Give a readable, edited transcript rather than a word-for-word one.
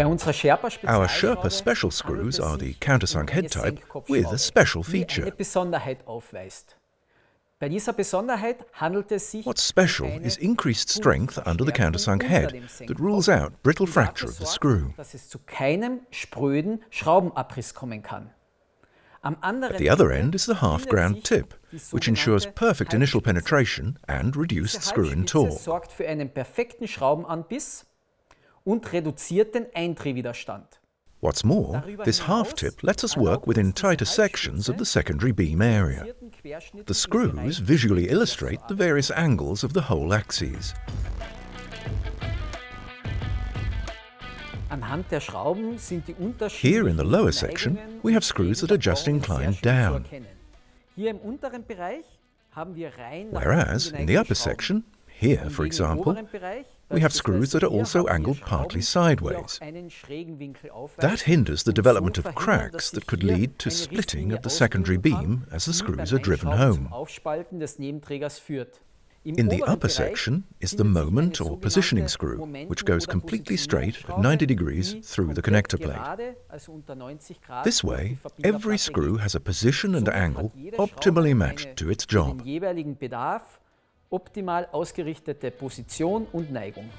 Our Sherpa special screws are the countersunk head type with a special feature. What's special is increased strength under the countersunk head that rules out brittle fracture of the screw. At the other end is the half-ground tip, which ensures perfect initial penetration and reduced screw-in torque. What's more, this half-tip lets us work within tighter sections of the secondary beam area. The screws visually illustrate the various angles of the whole axes. Here in the lower section, we have screws that are just inclined down. Whereas in the upper section, here for example, we have screws that are also angled partly sideways. That hinders the development of cracks that could lead to splitting of the secondary beam as the screws are driven home. In the upper section is the moment or positioning screw, which goes completely straight at 90 degrees through the connector plate. This way, every screw has a position and angle optimally matched to its job. Optimal ausgerichtete Position und Neigung.